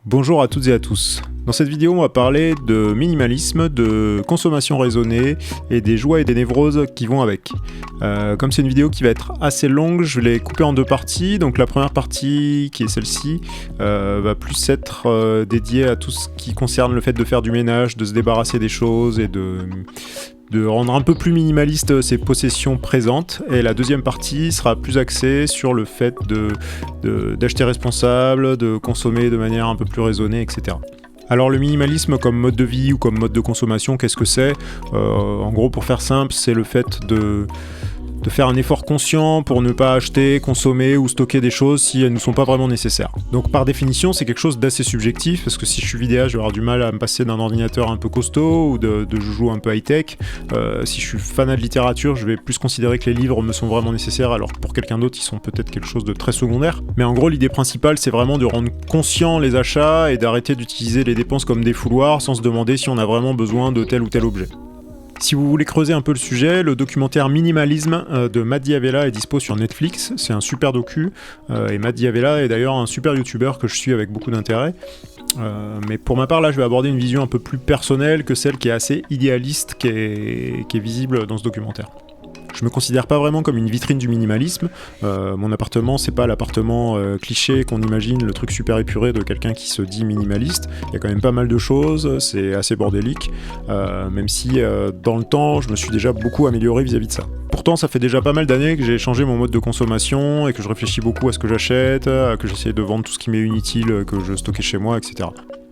Bonjour à toutes et à tous. Dans cette vidéo, on va parler de minimalisme, de consommation raisonnée et des joies et des névroses qui vont avec. Comme c'est une vidéo qui va être assez longue, je l'ai coupée en deux parties. Donc la première partie, qui est celle-ci, va plus être dédiée à tout ce qui concerne le fait de faire du ménage, de se débarrasser des choses et de rendre un peu plus minimaliste ses possessions présentes. Et la deuxième partie sera plus axée sur le fait d'acheter responsable, de consommer de manière un peu plus raisonnée, etc. Alors le minimalisme comme mode de vie ou comme mode de consommation, qu'est-ce que c'est ? En gros, pour faire simple, c'est le fait de faire un effort conscient pour ne pas acheter, consommer ou stocker des choses si elles ne sont pas vraiment nécessaires. Donc par définition, c'est quelque chose d'assez subjectif, parce que si je suis vidéaste, je vais avoir du mal à me passer d'un ordinateur un peu costaud ou de joujoux un peu high-tech. Si je suis fanat de littérature, je vais plus considérer que les livres me sont vraiment nécessaires, alors que pour quelqu'un d'autre, ils sont peut-être quelque chose de très secondaire. Mais en gros, l'idée principale, c'est vraiment de rendre conscient les achats et d'arrêter d'utiliser les dépenses comme des fouloirs sans se demander si on a vraiment besoin de tel ou tel objet. Si vous voulez creuser un peu le sujet, le documentaire Minimalisme de Matt D'Avella est dispo sur Netflix, c'est un super docu, et Matt D'Avella est d'ailleurs un super youtubeur que je suis avec beaucoup d'intérêt. Mais pour ma part, là, je vais aborder une vision un peu plus personnelle que celle qui est assez idéaliste, qui est visible dans ce documentaire. Je me considère pas vraiment comme une vitrine du minimalisme. Mon appartement, c'est pas l'appartement cliché qu'on imagine, le truc super épuré de quelqu'un qui se dit minimaliste. Il y a quand même pas mal de choses, c'est assez bordélique, même si dans le temps, je me suis déjà beaucoup amélioré vis-à-vis de ça. Pourtant, ça fait déjà pas mal d'années que j'ai changé mon mode de consommation et que je réfléchis beaucoup à ce que j'achète, que j'essaie de vendre tout ce qui m'est inutile, que je stockais chez moi, etc.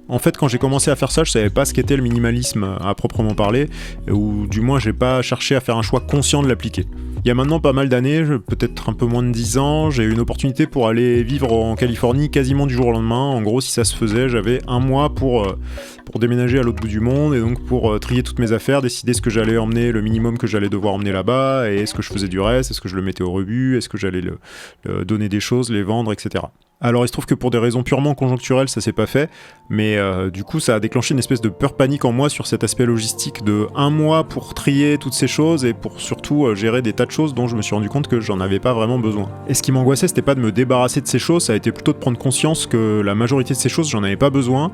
En fait, quand j'ai commencé à faire ça, je savais pas ce qu'était le minimalisme à proprement parler, ou du moins j'ai pas cherché à faire un choix conscient de l'appliquer. Il y a maintenant pas mal d'années, peut-être un peu moins de 10 ans, j'ai eu une opportunité pour aller vivre en Californie quasiment du jour au lendemain. En gros, si ça se faisait, j'avais un mois pour déménager à l'autre bout du monde, et donc pour trier toutes mes affaires, décider ce que j'allais emmener, le minimum que j'allais devoir emmener là-bas, et est-ce que je faisais du reste, est-ce que je le mettais au rebut, est-ce que j'allais donner des choses, les vendre, etc. Alors il se trouve que pour des raisons purement conjoncturelles, ça s'est pas fait, mais du coup ça a déclenché une espèce de peur panique en moi sur cet aspect logistique de un mois pour trier toutes ces choses et pour surtout gérer des tas de choses dont je me suis rendu compte que j'en avais pas vraiment besoin. Et ce qui m'angoissait, c'était pas de me débarrasser de ces choses, ça a été plutôt de prendre conscience que la majorité de ces choses, j'en avais pas besoin,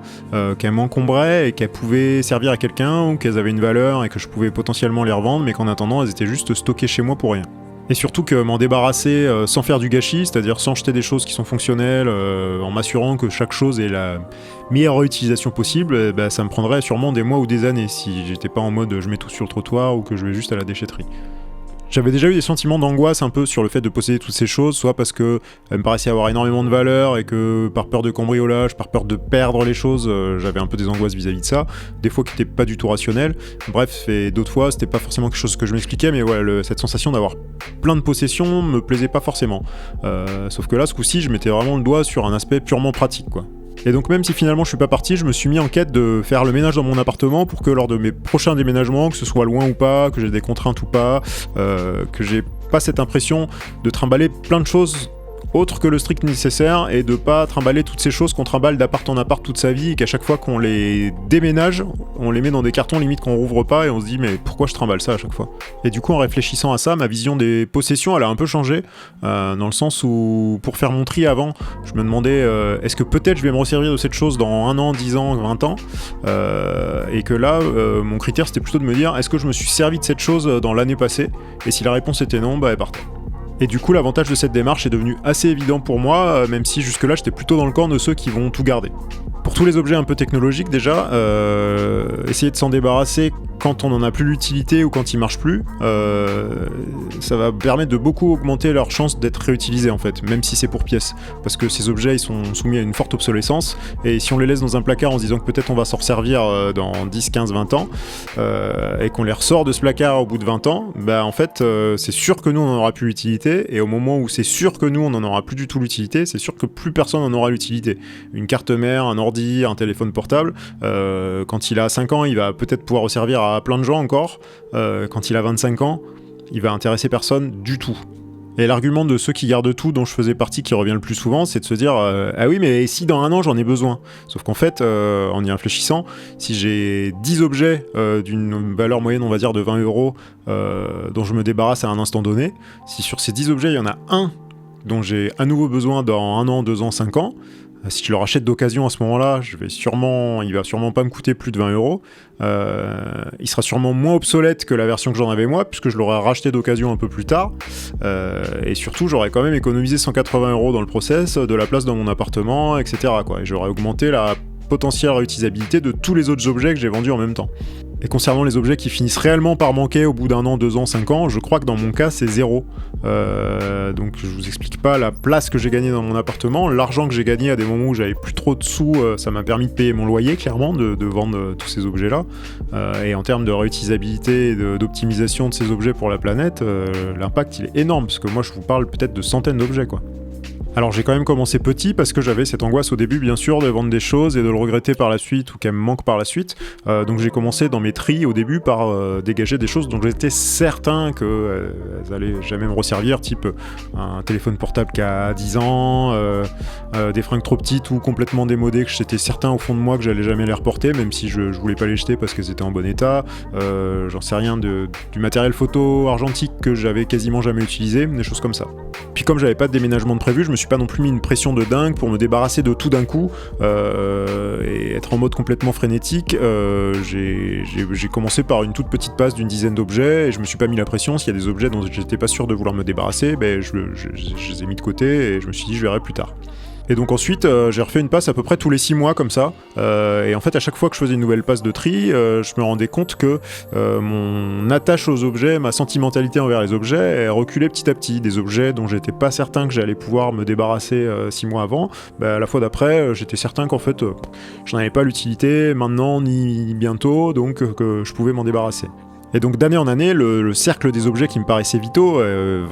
qu'elles m'encombraient et qu'elles pouvaient servir à quelqu'un ou qu'elles avaient une valeur et que je pouvais potentiellement les revendre, mais qu'en attendant elles étaient juste stockées chez moi pour rien. Et surtout que m'en débarrasser sans faire du gâchis, c'est-à-dire sans jeter des choses qui sont fonctionnelles, en m'assurant que chaque chose ait la meilleure réutilisation possible, ça me prendrait sûrement des mois ou des années si j'étais pas en mode je mets tout sur le trottoir ou que je vais juste à la déchetterie. J'avais déjà eu des sentiments d'angoisse un peu sur le fait de posséder toutes ces choses, soit parce que elles me paraissaient avoir énormément de valeur et que par peur de cambriolage, par peur de perdre les choses, j'avais un peu des angoisses vis-à-vis de ça, des fois qui n'étaient pas du tout rationnelles, bref, et d'autres fois c'était pas forcément quelque chose que je m'expliquais, mais ouais, cette sensation d'avoir plein de possessions me plaisait pas forcément. Sauf que là, ce coup-ci, je mettais vraiment le doigt sur un aspect purement pratique, quoi. Et donc même si finalement je suis pas parti, je me suis mis en quête de faire le ménage dans mon appartement pour que lors de mes prochains déménagements, que ce soit loin ou pas, que j'ai des contraintes ou pas, que j'ai pas cette impression de trimballer plein de choses autre que le strict nécessaire et de pas trimballer toutes ces choses qu'on trimballe d'appart en appart toute sa vie et qu'à chaque fois qu'on les déménage, on les met dans des cartons limite qu'on rouvre pas et on se dit mais pourquoi je trimballe ça à chaque fois ? Et du coup en réfléchissant à ça, ma vision des possessions elle a un peu changé dans le sens où pour faire mon tri avant, je me demandais est-ce que peut-être je vais me resservir de cette chose dans 1 an, 10 ans, 20 ans et que là mon critère c'était plutôt de me dire est-ce que je me suis servi de cette chose dans l'année passée et si la réponse était non, elle partait. Et du coup, l'avantage de cette démarche est devenu assez évident pour moi, même si jusque-là, j'étais plutôt dans le camp de ceux qui vont tout garder. Pour tous les objets un peu technologiques, déjà, essayer de s'en débarrasser quand on n'en a plus l'utilité ou quand ils marchent plus, ça va permettre de beaucoup augmenter leur chance d'être réutilisés en fait, même si c'est pour pièces. Parce que ces objets, ils sont soumis à une forte obsolescence, et si on les laisse dans un placard en se disant que peut-être on va s'en resservir dans 10, 15, 20 ans, et qu'on les ressort de ce placard au bout de 20 ans, en fait, c'est sûr que nous, on n'en aura plus l'utilité, et au moment où c'est sûr que nous, on n'en aura plus du tout l'utilité, c'est sûr que plus personne n'en aura l'utilité. Une carte mère, un ordi, un téléphone portable, quand il a 5 ans, il va peut-être pouvoir resservir à plein de gens encore, quand il a 25 ans, il va intéresser personne du tout. Et l'argument de ceux qui gardent tout, dont je faisais partie, qui revient le plus souvent, c'est de se dire ah oui, mais si dans 1 an j'en ai besoin. Sauf qu'en fait, en y réfléchissant, si j'ai 10 objets d'une valeur moyenne, on va dire, de 20 € dont je me débarrasse à un instant donné, si sur ces 10 objets, il y en a un dont j'ai à nouveau besoin dans 1 an, 2 ans, 5 ans, Si je le rachète d'occasion à ce moment-là, il va sûrement pas me coûter plus de 20 euros. Il sera sûrement moins obsolète que la version que j'en avais moi, puisque je l'aurais racheté d'occasion un peu plus tard. Et surtout, j'aurais quand même économisé 180 euros dans le process, de la place dans mon appartement, etc., quoi. Et j'aurais augmenté la potentielle réutilisabilité de tous les autres objets que j'ai vendus en même temps. Et concernant les objets qui finissent réellement par manquer au bout d'un an, 2 ans, 5 ans, je crois que dans mon cas c'est 0. Donc je vous explique pas la place que j'ai gagnée dans mon appartement, l'argent que j'ai gagné à des moments où j'avais plus trop de sous, ça m'a permis de payer mon loyer clairement, de vendre tous ces objets là. Et en termes de réutilisabilité et d'optimisation de ces objets pour la planète, l'impact il est énorme, parce que moi je vous parle peut-être de centaines d'objets, quoi. Alors j'ai quand même commencé petit parce que j'avais cette angoisse au début, bien sûr, de vendre des choses et de le regretter par la suite ou qu'elles me manquent par la suite. Donc j'ai commencé dans mes tris au début par dégager des choses dont j'étais certain qu'elles allaient jamais me resservir, type un téléphone portable qui a 10 ans, des fringues trop petites ou complètement démodées que j'étais certain au fond de moi que j'allais jamais les reporter, même si je voulais pas les jeter parce qu'elles étaient en bon état. J'en sais rien, du matériel photo argentique que j'avais quasiment jamais utilisé, des choses comme ça. Puis comme j'avais pas de déménagement de prévu, je me suis pas non plus mis une pression de dingue pour me débarrasser de tout d'un coup et être en mode complètement frénétique. J'ai commencé par une toute petite passe d'une dizaine d'objets et je me suis pas mis la pression. S'il y a des objets dont j'étais pas sûr de vouloir me débarrasser, je les ai mis de côté et je me suis dit je verrai plus tard. Et donc ensuite, j'ai refait une passe à peu près tous les 6 mois comme ça. Et en fait, à chaque fois que je faisais une nouvelle passe de tri, je me rendais compte que mon attache aux objets, ma sentimentalité envers les objets, elle reculait petit à petit. Des objets dont j'étais pas certain que j'allais pouvoir me débarrasser 6 mois avant, la fois d'après, j'étais certain qu'en fait, je n'en avais pas l'utilité maintenant ni bientôt, donc que je pouvais m'en débarrasser. Et donc d'année en année, le cercle des objets qui me paraissaient vitaux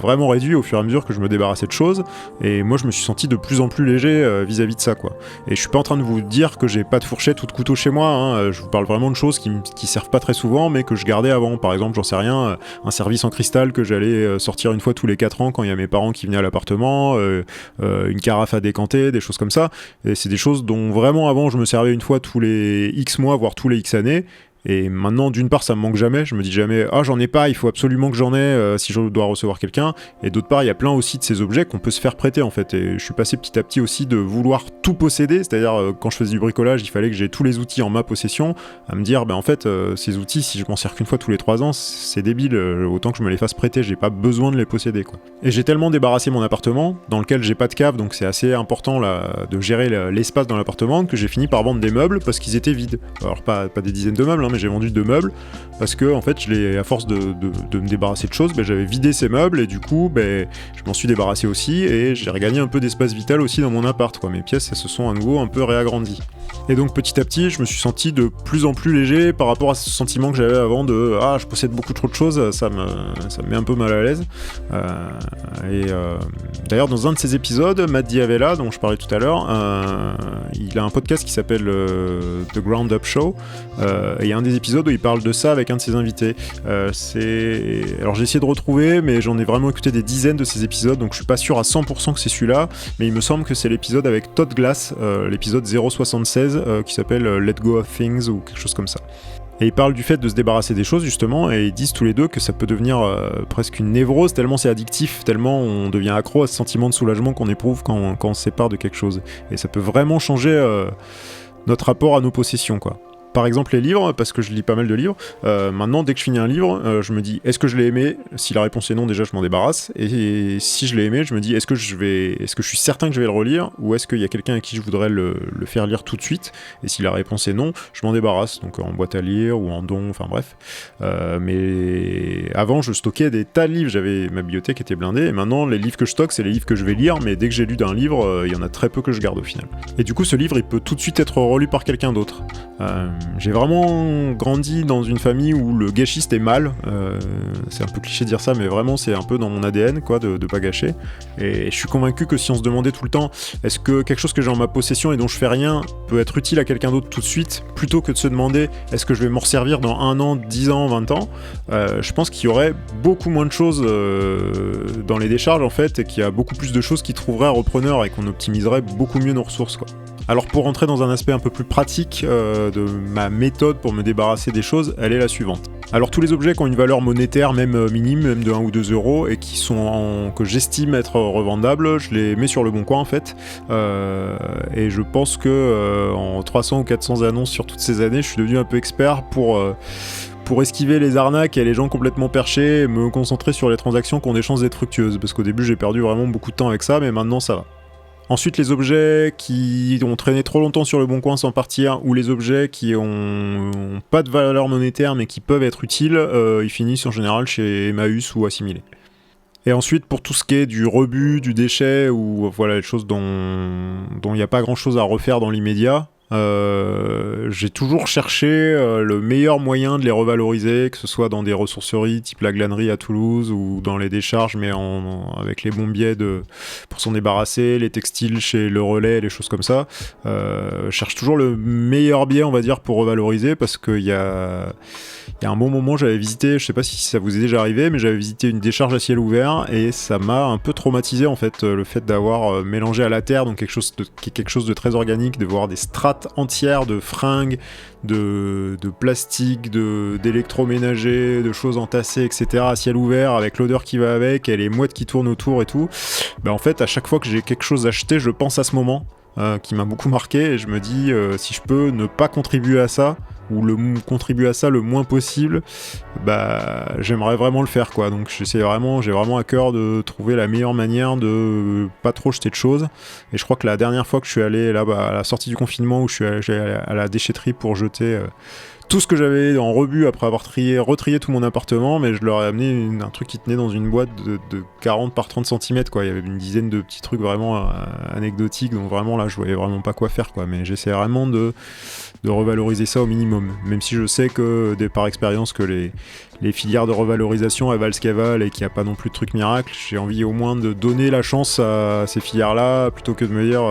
vraiment réduit au fur et à mesure que je me débarrassais de choses, et moi je me suis senti de plus en plus léger vis-à-vis de ça, quoi. Et je suis pas en train de vous dire que j'ai pas de fourchette ou de couteau chez moi, hein. Je vous parle vraiment de choses qui servent pas très souvent, mais que je gardais avant. Par exemple, j'en sais rien, un service en cristal que j'allais sortir une fois tous les 4 ans quand il y a mes parents qui venaient à l'appartement, une carafe à décanter, des choses comme ça. Et c'est des choses dont vraiment avant je me servais une fois tous les X mois, voire tous les X années. Et maintenant, d'une part, ça me manque jamais. Je me dis jamais, j'en ai pas, il faut absolument que j'en ai si je dois recevoir quelqu'un. Et d'autre part, il y a plein aussi de ces objets qu'on peut se faire prêter, en fait. Et je suis passé petit à petit aussi de vouloir tout posséder, c'est-à-dire quand je faisais du bricolage, il fallait que j'ai tous les outils en ma possession, à me dire, en fait, ces outils, si je m'en sers qu'une fois tous les 3 ans, c'est débile. Autant que je me les fasse prêter, j'ai pas besoin de les posséder, quoi. Et j'ai tellement débarrassé mon appartement, dans lequel j'ai pas de cave, donc c'est assez important là, de gérer l'espace dans l'appartement, que j'ai fini par vendre des meubles parce qu'ils étaient vides. Alors pas des dizaines de meubles, hein, mais j'ai vendu 2 meubles parce que en fait à force de me débarrasser de choses, j'avais vidé ces meubles et du coup je m'en suis débarrassé aussi et j'ai regagné un peu d'espace vital aussi dans mon appart, quoi. Mes pièces elles se sont à nouveau un peu réagrandies. Et donc petit à petit je me suis senti de plus en plus léger par rapport à ce sentiment que j'avais avant de je possède beaucoup trop de choses, ça me met un peu mal à l'aise. D'ailleurs dans un de ces épisodes, Matt Diavela dont je parlais tout à l'heure, il a un podcast qui s'appelle The Ground Up Show et il y a un des épisodes où il parle de ça avec un de ses invités. Alors j'ai essayé de retrouver, mais j'en ai vraiment écouté des dizaines de ces épisodes, donc je suis pas sûr à 100% que c'est celui-là, mais il me semble que c'est l'épisode avec Todd Glass, l'épisode 076, qui s'appelle Let Go of Things ou quelque chose comme ça. Et ils parlent du fait de se débarrasser des choses justement, et ils disent tous les deux que ça peut devenir presque une névrose, tellement c'est addictif, tellement on devient accro à ce sentiment de soulagement qu'on éprouve quand on se sépare de quelque chose. Et ça peut vraiment changer notre rapport à nos possessions, quoi. Par exemple les livres, parce que je lis pas mal de livres, maintenant dès que je finis un livre, je me dis est-ce que je l'ai aimé ? Si la réponse est non, déjà je m'en débarrasse, et si je l'ai aimé, je me dis est-ce que je suis certain que je vais le relire, ou est-ce qu'il y a quelqu'un à qui je voudrais le faire lire tout de suite, et si la réponse est non, je m'en débarrasse, donc en boîte à lire ou en don, enfin bref. Mais avant je stockais des tas de livres, j'avais ma bibliothèque était blindée, et maintenant les livres que je stocke c'est les livres que je vais lire, mais dès que j'ai lu d'un livre, il y en a très peu que je garde au final. Et du coup ce livre il peut tout de suite être relu par quelqu'un d'autre. J'ai vraiment grandi dans une famille où le gâchiste est mal, c'est un peu cliché de dire ça, mais vraiment c'est un peu dans mon ADN, quoi, de pas gâcher. Et je suis convaincu que si on se demandait tout le temps est-ce que quelque chose que j'ai en ma possession et dont je fais rien peut être utile à quelqu'un d'autre tout de suite, plutôt que de se demander est-ce que je vais m'en resservir dans 1 an, 10 ans, 20 ans, je pense qu'il y aurait beaucoup moins de choses dans les décharges en fait, et qu'il y a beaucoup plus de choses qui trouveraient un repreneur et qu'on optimiserait beaucoup mieux nos ressources, quoi. Alors pour rentrer dans un aspect un peu plus pratique de ma méthode pour me débarrasser des choses, elle est la suivante. Alors tous les objets qui ont une valeur monétaire, même minime, même de 1 ou 2 euros, et qui sont que j'estime être revendables, je les mets sur le bon coin en fait. Et je pense que en 300 ou 400 annonces sur toutes ces années, je suis devenu un peu expert pour esquiver les arnaques et les gens complètement perchés, et me concentrer sur les transactions qui ont des chances d'être fructueuses. Parce qu'au début j'ai perdu vraiment beaucoup de temps avec ça, mais maintenant ça va. Ensuite, les objets qui ont traîné trop longtemps sur le bon coin sans partir, ou les objets qui ont pas de valeur monétaire mais qui peuvent être utiles, ils finissent en général chez Emmaüs ou Assimilé. Et ensuite, pour tout ce qui est du rebut, du déchet, ou voilà, les choses dont il n'y a pas grand chose à refaire dans l'immédiat, j'ai toujours cherché le meilleur moyen de les revaloriser, que ce soit dans des ressourceries type la glanerie à Toulouse ou dans les décharges mais avec les bons biais pour s'en débarrasser, les textiles chez Le Relais, les choses comme ça. Je cherche toujours le meilleur biais, on va dire, pour revaloriser, parce qu'il y a un bon moment, j'avais visité, je sais pas si ça vous est déjà arrivé, mais j'avais visité une décharge à ciel ouvert et ça m'a un peu traumatisé en fait, le fait d'avoir mélangé à la terre, donc quelque chose de très organique, de voir des strates entières de fringues, de plastique, d'électroménager, de choses entassées, etc. à ciel ouvert, avec l'odeur qui va avec et les mouettes qui tournent autour et tout. En fait, à chaque fois que j'ai quelque chose acheté, je pense à ce moment qui m'a beaucoup marqué et je me dis si je peux ne pas contribuer à ça, ou contribuer à ça le moins possible, j'aimerais vraiment le faire quoi. Donc j'ai vraiment à cœur de trouver la meilleure manière de pas trop jeter de choses. Et je crois que la dernière fois que je suis allé là à la sortie du confinement, où je suis allé à la déchetterie pour jeter tout ce que j'avais en rebut après avoir retrié tout mon appartement, mais je leur ai amené un truc qui tenait dans une boîte de 40 par 30 cm quoi. Il y avait une dizaine de petits trucs vraiment anecdotiques, donc vraiment là je voyais vraiment pas quoi faire quoi. Mais j'essaie vraiment de revaloriser ça au minimum, même si je sais que par expérience que les filières de revalorisation elles valent ce qu'elles valent et qu'il n'y a pas non plus de trucs miracles. J'ai envie au moins de donner la chance à ces filières là, plutôt que de me dire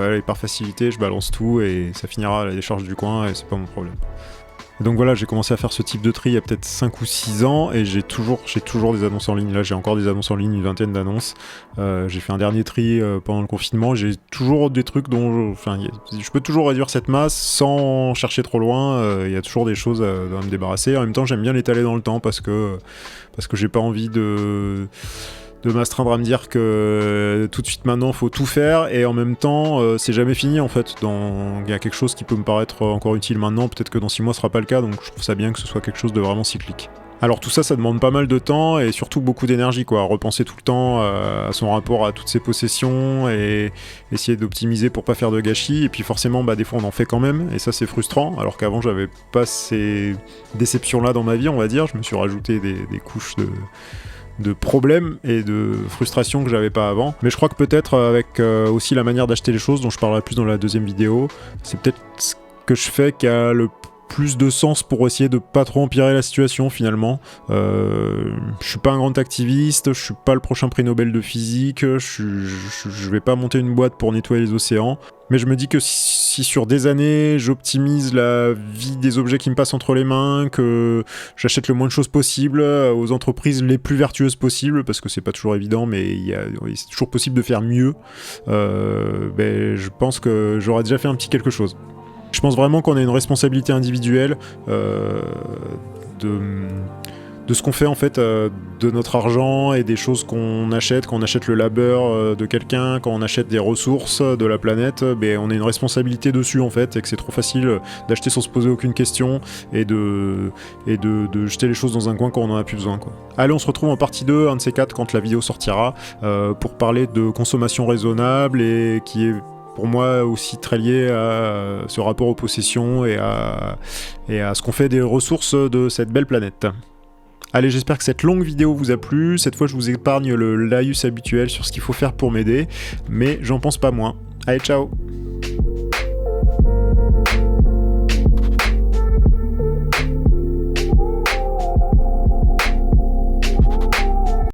allez, par facilité je balance tout et ça finira à la décharge du coin et c'est pas mon problème. Donc voilà, j'ai commencé à faire ce type de tri il y a peut-être 5 ou 6 ans et j'ai toujours des annonces en ligne. Là, j'ai encore des annonces en ligne, une vingtaine d'annonces. J'ai fait un dernier tri pendant le confinement. J'ai toujours des trucs dont je peux toujours réduire cette masse sans chercher trop loin. Il y a toujours des choses à me débarrasser. En même temps, j'aime bien l'étaler dans le temps parce que j'ai pas envie de m'astreindre à me dire que tout de suite maintenant faut tout faire, et en même temps c'est jamais fini en fait. Il y a quelque chose qui peut me paraître encore utile maintenant, peut-être que dans 6 mois ce sera pas le cas, donc je trouve ça bien que ce soit quelque chose de vraiment cyclique. Alors tout ça demande pas mal de temps et surtout beaucoup d'énergie quoi, repenser tout le temps à son rapport à toutes ses possessions et essayer d'optimiser pour pas faire de gâchis, et puis forcément des fois on en fait quand même et ça c'est frustrant, alors qu'avant j'avais pas ces déceptions là dans ma vie on va dire. Je me suis rajouté des couches de problèmes et de frustrations que j'avais pas avant. Mais je crois que peut-être avec aussi la manière d'acheter les choses, dont je parlerai plus dans la deuxième vidéo, c'est peut-être ce que je fais qui a le plus de sens pour essayer de pas trop empirer la situation finalement. Je suis pas un grand activiste, je suis pas le prochain prix Nobel de physique, je vais pas monter une boîte pour nettoyer les océans, mais je me dis que si sur des années j'optimise la vie des objets qui me passent entre les mains, que j'achète le moins de choses possible aux entreprises les plus vertueuses possibles, parce que c'est pas toujours évident, mais c'est toujours possible de faire mieux, je pense que j'aurais déjà fait un petit quelque chose. Je pense vraiment qu'on a une responsabilité individuelle de ce qu'on fait en fait de notre argent et des choses qu'on achète, quand on achète le labeur de quelqu'un, quand on achète des ressources de la planète, on a une responsabilité dessus en fait, et que c'est trop facile d'acheter sans se poser aucune question et de jeter les choses dans un coin quand on en a plus besoin quoi. Allez, on se retrouve en partie 2, un de ces 4 quand la vidéo sortira, pour parler de consommation raisonnable, et qui est pour moi aussi très lié à ce rapport aux possessions et à ce qu'on fait des ressources de cette belle planète. Allez, j'espère que cette longue vidéo vous a plu. Cette fois, je vous épargne le laïus habituel sur ce qu'il faut faire pour m'aider, mais j'en pense pas moins. Allez, ciao!